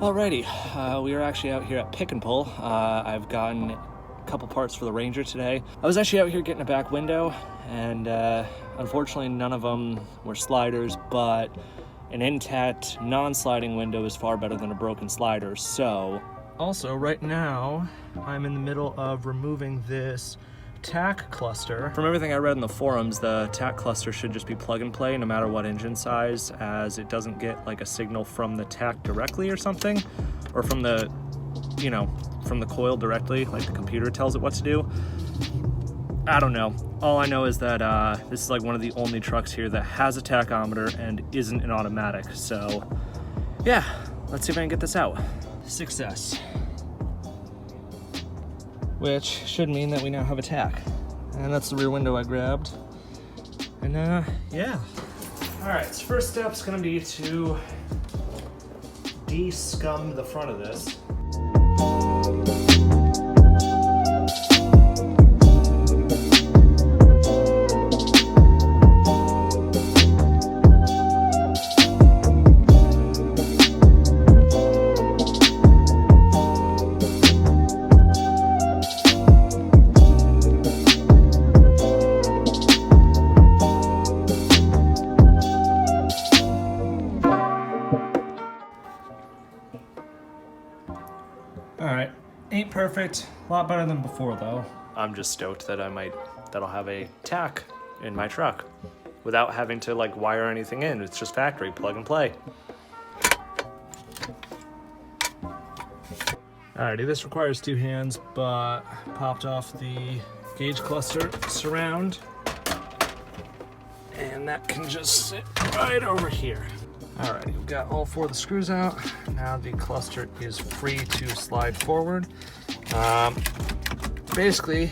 Alrighty, we are actually out here at Pick and Pull. I've gotten a couple parts for the Ranger today. I was actually out here getting a back window, and unfortunately none of them were sliders, but an intact non-sliding window is far better than a broken slider. So also right now I'm in the middle of removing this tack cluster. From everything I read in the forums, the tack cluster should just be plug and play no matter what engine size, as it doesn't get like a signal from the tack directly or something, or from the, from the coil directly, like the computer tells it what to do. I don't know. All I know is that this is like one of the only trucks here that has a tachometer and isn't an automatic. So yeah, let's see if I can get this out. Success. Which should mean that we now have a tack. And that's the rear window I grabbed. And yeah. All right, so first step's gonna be to de-scum the front of this. Alright, ain't perfect, a lot better than before though. I'm just stoked that that'll have a tack in my truck without having to like wire anything in. It's just factory, plug and play. Alrighty, this requires two hands, but popped off the gauge cluster surround, and that can just sit right over here. Alrighty, we've got all four of the screws out. Now the cluster is free to slide forward. Basically,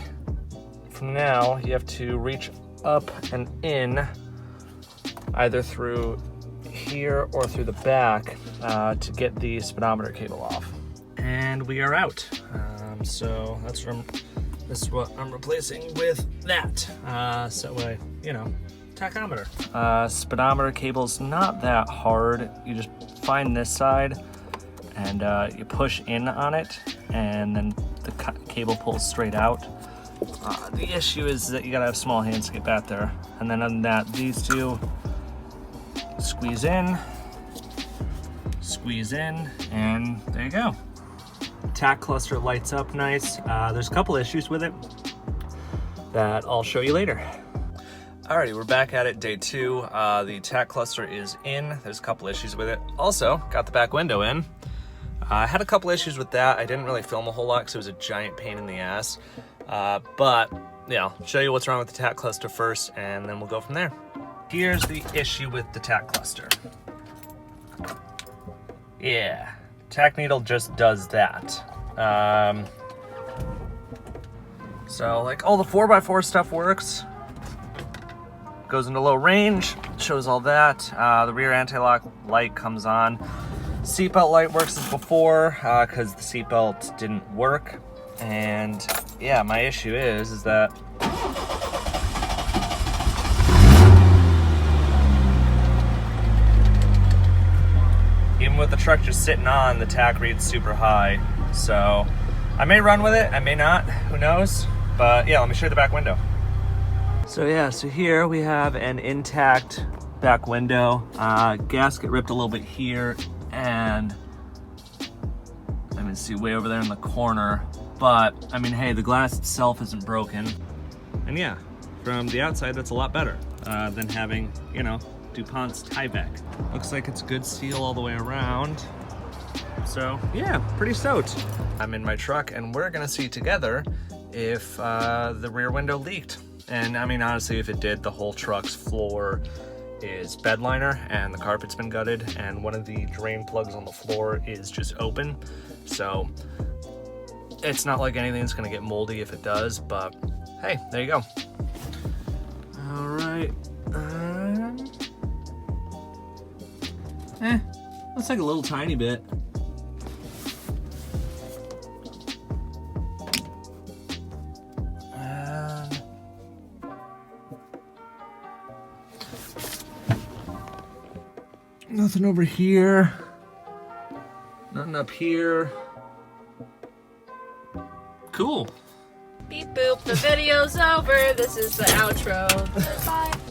from now, you have to reach up and in, either through here or through the back, to get the speedometer cable off. And we are out. So this is what I'm replacing with that. So tachometer. Speedometer cable's not that hard. You just find this side and you push in on it, and then the cable pulls straight out. The issue is that you gotta have small hands to get back there. And then other than that, these two squeeze in, and there you go. Tack cluster lights up nice. There's a couple issues with it that I'll show you later. Alrighty, we're back at it, day two. The tack cluster is in. There's a couple issues with it. Also, got the back window in. I had a couple issues with that. I didn't really film a whole lot because it was a giant pain in the ass. But yeah, I'll show you what's wrong with the tack cluster first, and then we'll go from there. Here's the issue with the tack cluster. Yeah, tack needle just does that. So like all the 4x4 stuff works. Goes into low range, shows all that. The rear anti-lock light comes on. Seatbelt light works as before, because the seatbelt didn't work. And yeah, my issue is that even with the truck just sitting on, the tack reads super high. So I may run with it, I may not, who knows? But yeah, let me show you the back window. So yeah, so here we have an intact back window. Gasket ripped a little bit here, and I mean, see way over there in the corner. But I mean, hey, the glass itself isn't broken. And yeah, from the outside, that's a lot better than having, DuPont's Tyvek. Looks like it's good seal all the way around. So yeah, pretty stoked. I'm in my truck, and we're gonna see together if the rear window leaked. And I mean, honestly, if it did, the whole truck's floor is bed liner and the carpet's been gutted, and one of the drain plugs on the floor is just open. So it's not like anything's gonna get moldy if it does, but hey, there you go. All right. Looks like a little tiny bit. Nothing over here. button up here. Cool. Beep boop, the video's over. This is the outro. Bye.